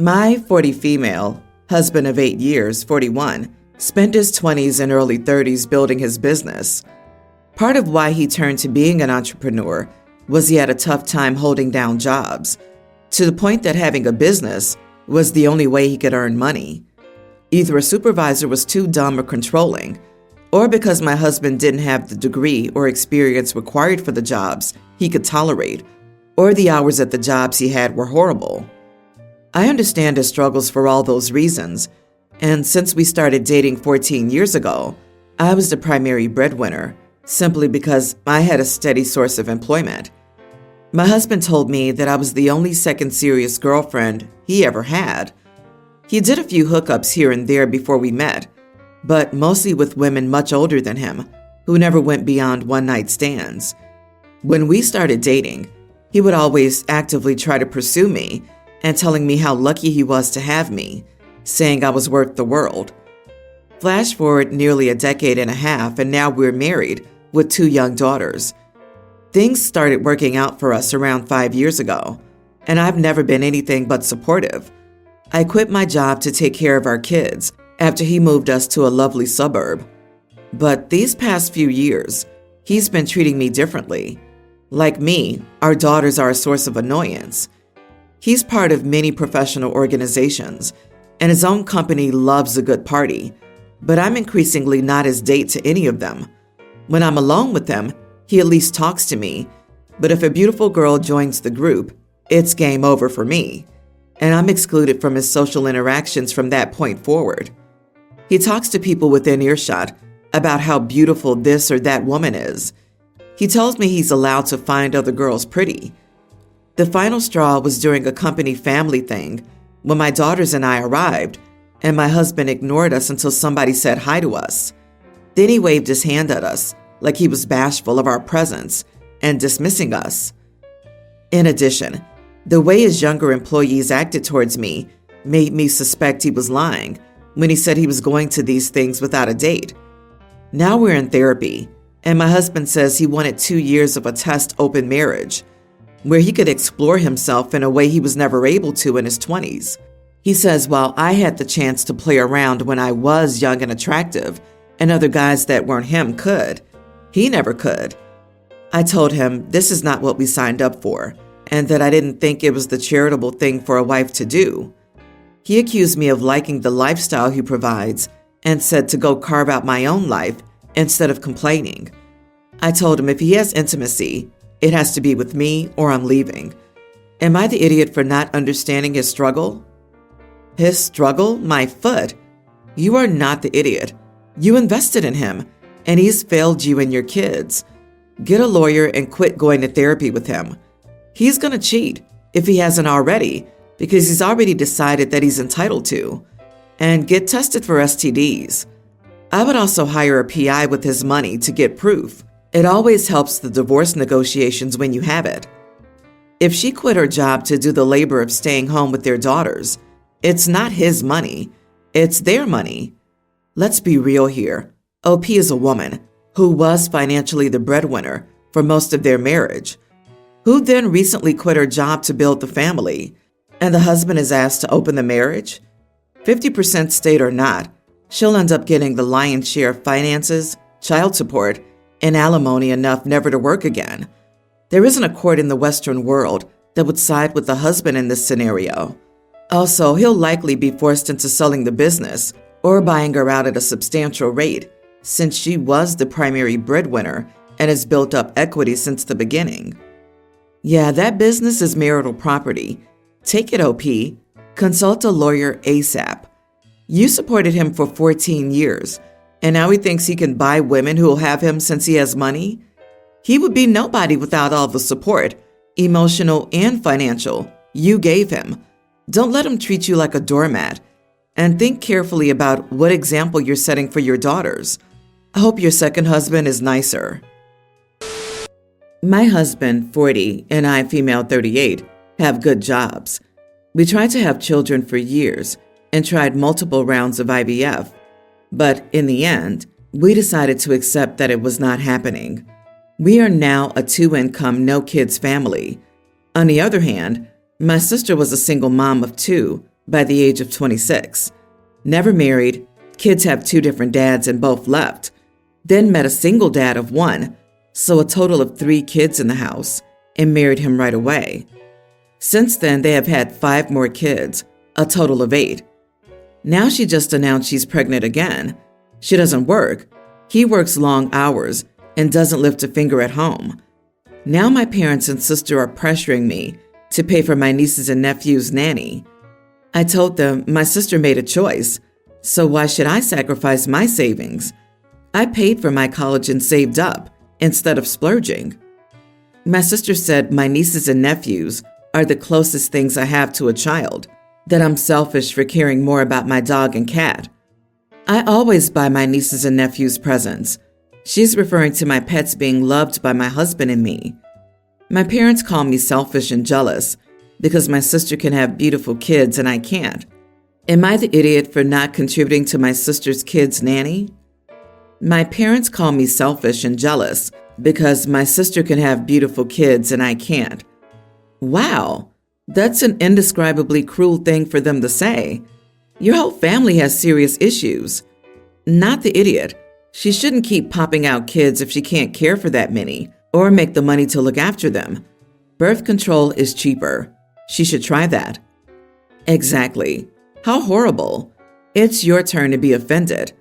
My 40 female, husband of 8 years, 41, spent his 20s and early 30s building his business. Part of why he turned to being an entrepreneur was he had a tough time holding down jobs, to the point that having a business was the only way he could earn money. Either a supervisor was too dumb or controlling, or because my husband didn't have the degree or experience required for the jobs he could tolerate, or the hours at the jobs he had were horrible. I understand his struggles for all those reasons, and since we started dating 14 years ago, I was the primary breadwinner, simply because I had a steady source of employment. My husband told me that I was the only second serious girlfriend he ever had. He did a few hookups here and there before we met, but mostly with women much older than him, who never went beyond one-night stands. When we started dating, he would always actively try to pursue me and telling me how lucky he was to have me, saying I was worth the world. Flash forward nearly a decade and a half, and now we're married with 2 young daughters. Things started working out for us around 5 years ago, and I've never been anything but supportive. I quit my job to take care of our kids after he moved us to a lovely suburb. But these past few years, he's been treating me differently. Like me, our daughters are a source of annoyance. He's part of many professional organizations, and his own company loves a good party, but I'm increasingly not his date to any of them. When I'm alone with him, he at least talks to me, but if a beautiful girl joins the group, it's game over for me, and I'm excluded from his social interactions from that point forward. He talks to people within earshot about how beautiful this or that woman is. He tells me he's allowed to find other girls pretty. The final straw was during a company family thing when my daughters and I arrived, and my husband ignored us until somebody said hi to us. Then he waved his hand at us like he was bashful of our presence and dismissing us. In addition, the way his younger employees acted towards me made me suspect he was lying when he said he was going to these things without a date. Now we're in therapy, and my husband says he wanted 2 years of a test open marriage, where he could explore himself in a way he was never able to in his 20s. He says while I had the chance to play around when I was young and attractive, and other guys that weren't him could, he never could. I told him this is not what we signed up for, and that I didn't think it was the charitable thing for a wife to do. He accused me of liking the lifestyle he provides and said to go carve out my own life instead of complaining. I told him if he has intimacy, it has to be with me or I'm leaving. Am I the idiot for not understanding his struggle? His struggle? My foot? You are not the idiot. You invested in him, and he's failed you and your kids. Get a lawyer and quit going to therapy with him. He's going to cheat, if he hasn't already, because he's already decided that he's entitled to. And get tested for STDs. I would also hire a PI with his money to get proof. It always helps the divorce negotiations when you have it. If she quit her job to do the labor of staying home with their daughters, it's not his money, it's their money. Let's be real here. OP is a woman who was financially the breadwinner for most of their marriage, who then recently quit her job to build the family, and the husband is asked to open the marriage? 50% state or not, she'll end up getting the lion's share of finances, child support, and alimony enough never to work again. There isn't a court in the Western world that would side with the husband in this scenario. Also, he'll likely be forced into selling the business or buying her out at a substantial rate, since she was the primary breadwinner and has built up equity since the beginning. Yeah, that business is marital property. Take it, OP. Consult a lawyer ASAP. You supported him for 14 years, and now he thinks he can buy women who will have him since he has money? He would be nobody without all the support, emotional and financial, you gave him. Don't let him treat you like a doormat. And think carefully about what example you're setting for your daughters. I hope your second husband is nicer. My husband, 40, and I, female 38, have good jobs. We tried to have children for years and tried multiple rounds of IVF. But in the end, we decided to accept that it was not happening. We are now a 2-income, no-kids family. On the other hand, my sister was a single mom of 2 by the age of 26. Never married, kids have 2 different dads and both left. Then met a single dad of 1, so a total of 3 kids in the house, and married him right away. Since then, they have had 5 more kids, a total of 8. Now she just announced she's pregnant again. She doesn't work. He works long hours and doesn't lift a finger at home. Now my parents and sister are pressuring me to pay for my nieces and nephews' nanny. I told them my sister made a choice, so why should I sacrifice my savings? I paid for my college and saved up instead of splurging. My sister said my nieces and nephews are the closest things I have to a child, that I'm selfish for caring more about my dog and cat. I always buy my nieces and nephews presents. She's referring to my pets being loved by my husband and me. My parents call me selfish and jealous because my sister can have beautiful kids and I can't. Am I the idiot for not contributing to my sister's kids' nanny? My parents call me selfish and jealous because my sister can have beautiful kids and I can't. Wow, that's an indescribably cruel thing for them to say. Your whole family has serious issues. Not the idiot. She shouldn't keep popping out kids if she can't care for that many or make the money to look after them. Birth control is cheaper. She should try that. Exactly. How horrible. It's your turn to be offended.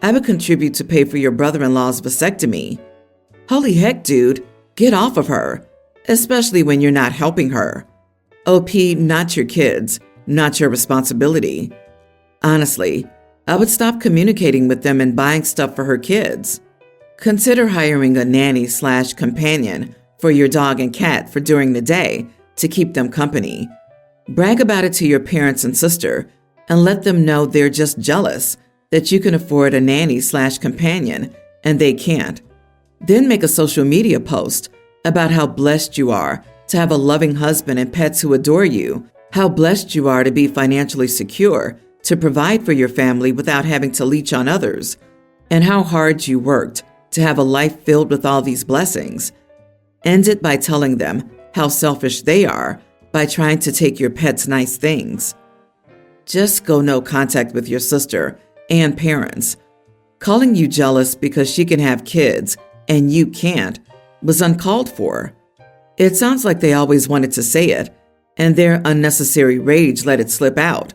I would contribute to pay for your brother-in-law's vasectomy. Holy heck, dude, get off of her, especially when you're not helping her. OP, not your kids, not your responsibility. Honestly, I would stop communicating with them and buying stuff for her kids. Consider hiring a nanny/companion for your dog and cat for during the day to keep them company. Brag about it to your parents and sister and let them know they're just jealous that you can afford a nanny/companion and they can't. Then make a social media post about how blessed you are to have a loving husband and pets who adore you, how blessed you are to be financially secure, to provide for your family without having to leech on others, and how hard you worked to have a life filled with all these blessings. End it by telling them how selfish they are by trying to take your pet's nice things. Just go no contact with your sister and parents. Calling you jealous because she can have kids and you can't was uncalled for. It sounds like they always wanted to say it, and their unnecessary rage let it slip out.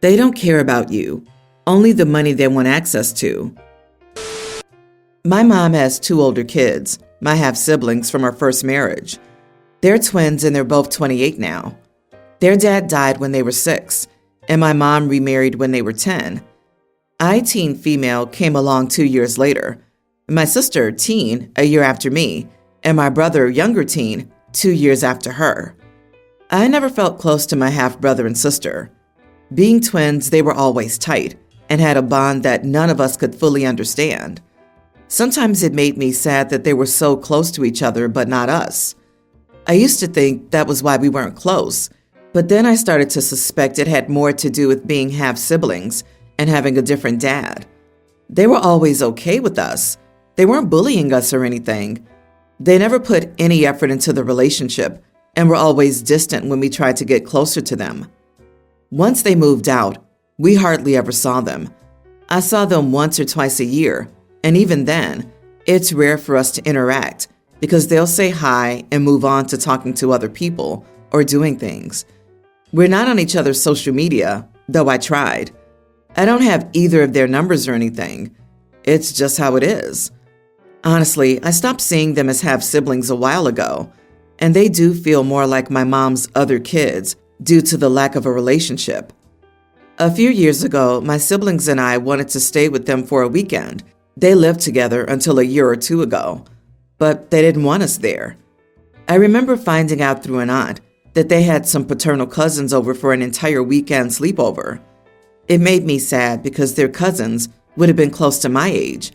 They don't care about you, only the money they want access to. My mom has 2 older kids, my half-siblings from her first marriage. They're twins and they're both 28 now. Their dad died when they were 6, and my mom remarried when they were 10. I, teen female, came along 2 years later. My sister, teen, a year after me, and my brother, younger teen, 2 years after her. I never felt close to my half-brother and sister. Being twins, they were always tight and had a bond that none of us could fully understand. Sometimes it made me sad that they were so close to each other, but not us. I used to think that was why we weren't close, but then I started to suspect it had more to do with being half-siblings and having a different dad. They were always okay with us. They weren't bullying us or anything. They never put any effort into the relationship and were always distant when we tried to get closer to them. Once they moved out, we hardly ever saw them. I saw them once or twice a year, and even then, it's rare for us to interact because they'll say hi and move on to talking to other people or doing things. We're not on each other's social media, though I tried. I don't have either of their numbers or anything. It's just how it is. Honestly, I stopped seeing them as half-siblings a while ago, and they do feel more like my mom's other kids due to the lack of a relationship. A few years ago, my siblings and I wanted to stay with them for a weekend. They lived together until a year or 2 ago, but they didn't want us there. I remember finding out through an aunt that they had some paternal cousins over for an entire weekend sleepover. It made me sad because their cousins would have been close to my age,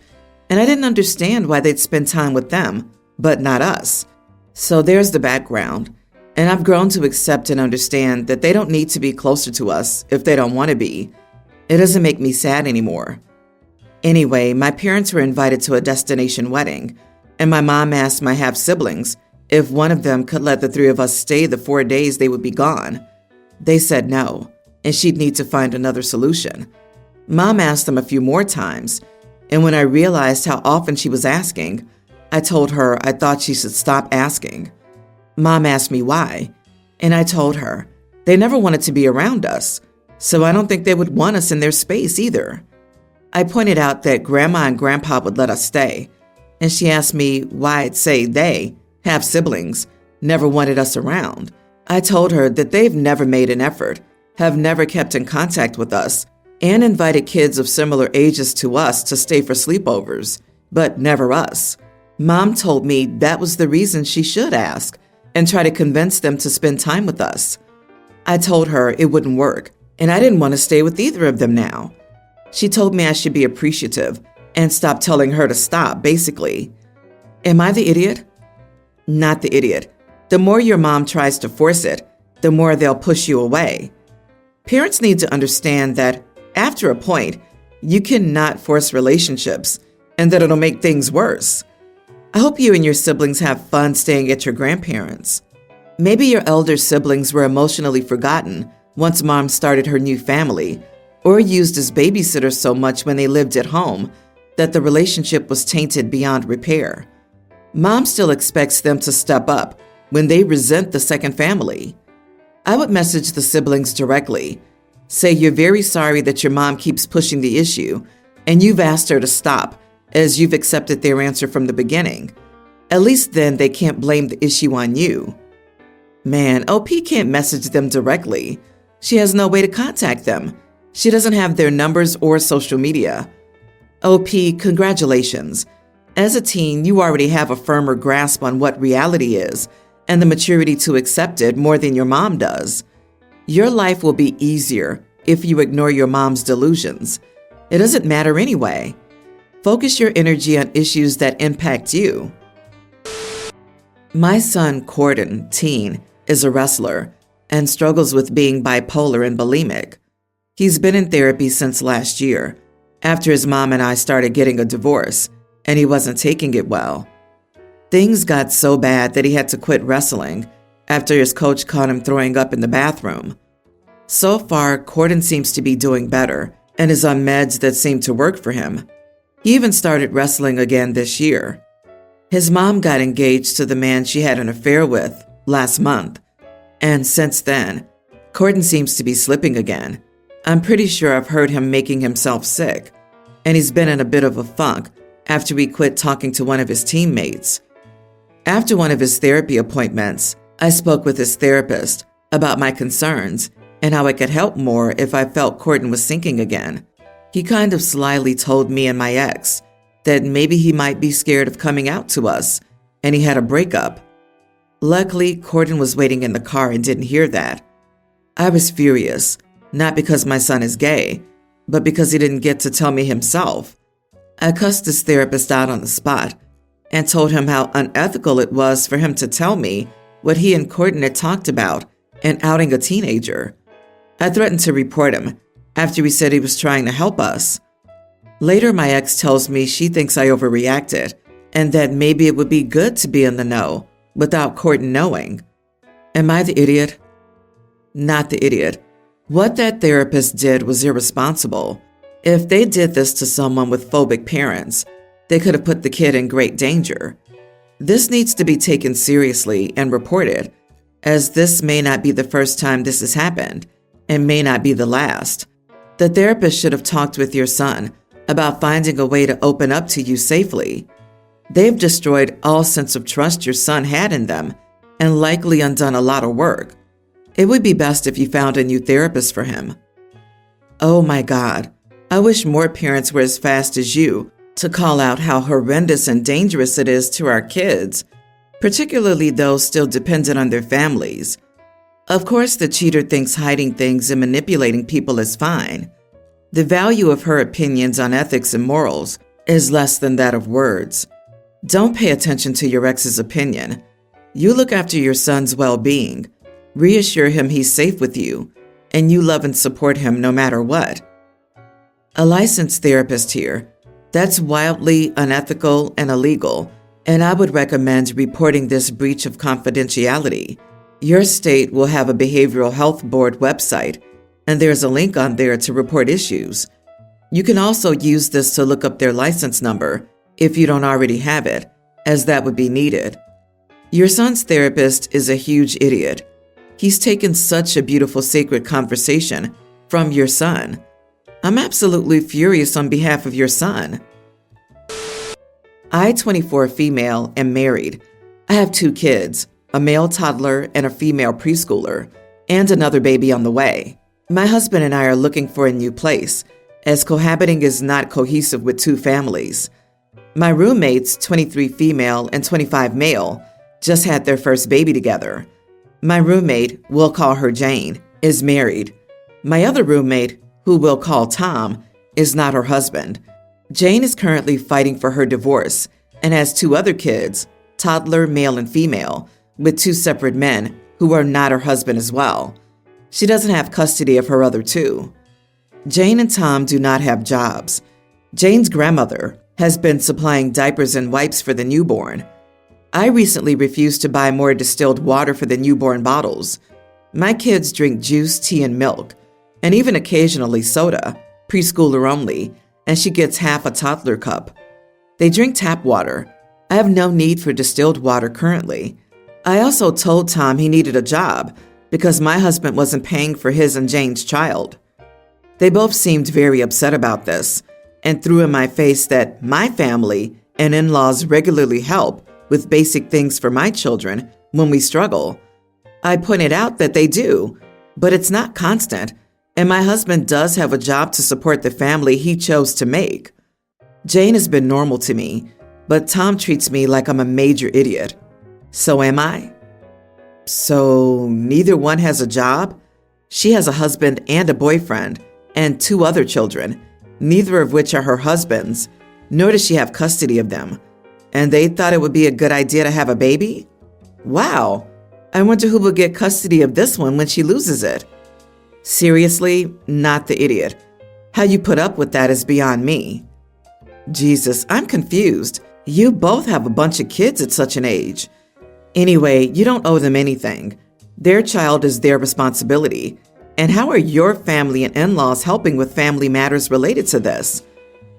and I didn't understand why they'd spend time with them, but not us. So there's the background, and I've grown to accept and understand that they don't need to be closer to us if they don't want to be. It doesn't make me sad anymore. Anyway, my parents were invited to a destination wedding, and my mom asked my half-siblings if one of them could let the 3 of us stay the 4 days they would be gone. They said no, and she'd need to find another solution. Mom asked them a few more times, and when I realized how often she was asking, I told her I thought she should stop asking. Mom asked me why, and I told her they never wanted to be around us, so I don't think they would want us in their space either. I pointed out that Grandma and Grandpa would let us stay, and she asked me why I'd say they, have siblings, never wanted us around. I told her that they've never made an effort, have never kept in contact with us, and invited kids of similar ages to us to stay for sleepovers, but never us. Mom told me that was the reason she should ask and try to convince them to spend time with us. I told her it wouldn't work, and I didn't want to stay with either of them now. She told me I should be appreciative and stop telling her to stop, basically. Am I the idiot? Not the idiot. The more your mom tries to force it, the more they'll push you away. Parents need to understand that after a point, you cannot force relationships and that it'll make things worse. I hope you and your siblings have fun staying at your grandparents'. Maybe your elder siblings were emotionally forgotten once Mom started her new family, or used as babysitters so much when they lived at home that the relationship was tainted beyond repair. Mom still expects them to step up when they resent the second family. I would message the siblings directly. Say you're very sorry that your mom keeps pushing the issue, and you've asked her to stop, as you've accepted their answer from the beginning. At least then they can't blame the issue on you. Man, OP can't message them directly. She has no way to contact them. She doesn't have their numbers or social media. OP, congratulations. As a teen, you already have a firmer grasp on what reality is and the maturity to accept it more than your mom does. Your life will be easier if you ignore your mom's delusions. It doesn't matter anyway. Focus your energy on issues that impact you. My son, Corden, teen, is a wrestler and struggles with being bipolar and bulimic. He's been in therapy since last year, after his mom and I started getting a divorce, and he wasn't taking it well. Things got so bad that he had to quit wrestling after his coach caught him throwing up in the bathroom. So far, Corden seems to be doing better and is on meds that seem to work for him. He even started wrestling again this year. His mom got engaged to the man she had an affair with last month, and since then, Corden seems to be slipping again. I'm pretty sure I've heard him making himself sick, and he's been in a bit of a funk after he quit talking to one of his teammates. After one of his therapy appointments, I spoke with his therapist about my concerns and how I could help more if I felt Corden was sinking again. He kind of slyly told me and my ex that maybe he might be scared of coming out to us, and he had a breakup. Luckily, Corden was waiting in the car and didn't hear that. I was furious, not because my son is gay, but because he didn't get to tell me himself. I cussed his therapist out on the spot and told him how unethical it was for him to tell me what he and Corden had talked about and outing a teenager. I threatened to report him after he said he was trying to help us. Later, my ex tells me she thinks I overreacted and that maybe it would be good to be in the know without Corden knowing. Am I the idiot? Not the idiot. What that therapist did was irresponsible. If they did this to someone with phobic parents, they could have put the kid in great danger. This needs to be taken seriously and reported, as this may not be the first time this has happened and may not be the last. The therapist should have talked with your son about finding a way to open up to you safely. They've destroyed all sense of trust your son had in them and likely undone a lot of work. It would be best if you found a new therapist for him. Oh my God, I wish more parents were as fast as you to call out how horrendous and dangerous it is to our kids, particularly those still dependent on their families. Of course, the cheater thinks hiding things and manipulating people is fine. The value of her opinions on ethics and morals is less than that of words. Don't pay attention to your ex's opinion. You look after your son's well-being, reassure him he's safe with you, and you love and support him no matter what. A licensed therapist here. That's wildly unethical and illegal, and I would recommend reporting this breach of confidentiality. Your state will have a behavioral health board website, and there's a link on there to report issues. You can also use this to look up their license number if you don't already have it, as that would be needed. Your son's therapist is a huge idiot. He's taken such a beautiful sacred conversation from your son. I'm absolutely furious on behalf of your son. I, 24 female, am married. I have 2 kids, a male toddler and a female preschooler, and another baby on the way. My husband and I are looking for a new place, as cohabiting is not cohesive with 2 families. My roommates, 23 female and 25 male, just had their first baby together. My roommate, we'll call her Jane, is married. My other roommate, who we'll call Tom, is not her husband. Jane is currently fighting for her divorce and has 2 other kids, toddler, male and female, with 2 separate men who are not her husband as well. She doesn't have custody of her other 2. Jane and Tom do not have jobs. Jane's grandmother has been supplying diapers and wipes for the newborn. I recently refused to buy more distilled water for the newborn bottles. My kids drink juice, tea, and milk, and even occasionally soda, preschooler only, and she gets half a toddler cup. They drink tap water. I have no need for distilled water currently. I also told Tom he needed a job because my husband wasn't paying for his and Jane's child. They both seemed very upset about this and threw in my face that my family and in-laws regularly help with basic things for my children when we struggle. I pointed out that they do, but it's not constant, and my husband does have a job to support the family he chose to make. Jane has been normal to me, but Tom treats me like I'm a major idiot. So am I? So neither one has a job? She has a husband and a boyfriend, and 2 other children, neither of which are her husband's, nor does she have custody of them. And they thought it would be a good idea to have a baby? Wow, I wonder who will get custody of this one when she loses it. Seriously, not the idiot. How you put up with that is beyond me. Jesus, I'm confused. You both have a bunch of kids at such an age. Anyway, you don't owe them anything. Their child is their responsibility. And how are your family and in-laws helping with family matters related to this?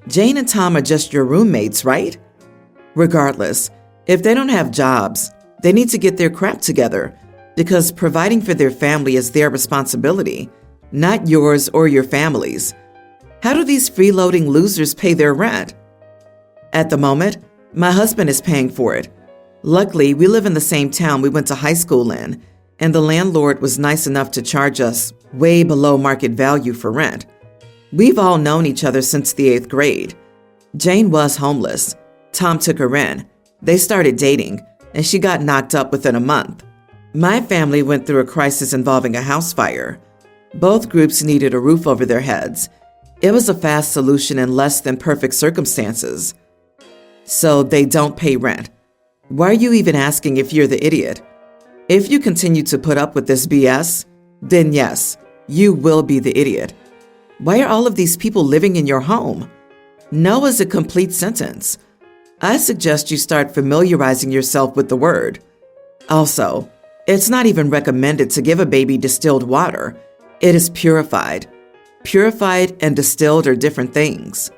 Jane and Tom are just your roommates, right? Regardless, if they don't have jobs, they need to get their crap together because providing for their family is their responsibility, not yours or your family's. How do these freeloading losers pay their rent? At the moment, my husband is paying for it. Luckily, we live in the same town we went to high school in, and the landlord was nice enough to charge us way below market value for rent. We've all known each other since the 8th grade. Jane was homeless. Tom took her in. They started dating, and she got knocked up within a month. My family went through a crisis involving a house fire. Both groups needed a roof over their heads. It was a fast solution in less than perfect circumstances. So they don't pay rent. Why are you even asking if you're the idiot? If you continue to put up with this BS, then yes, you will be the idiot. Why are all of these people living in your home? No is a complete sentence. I suggest you start familiarizing yourself with the word. Also, it's not even recommended to give a baby distilled water. It is purified. Purified and distilled are different things.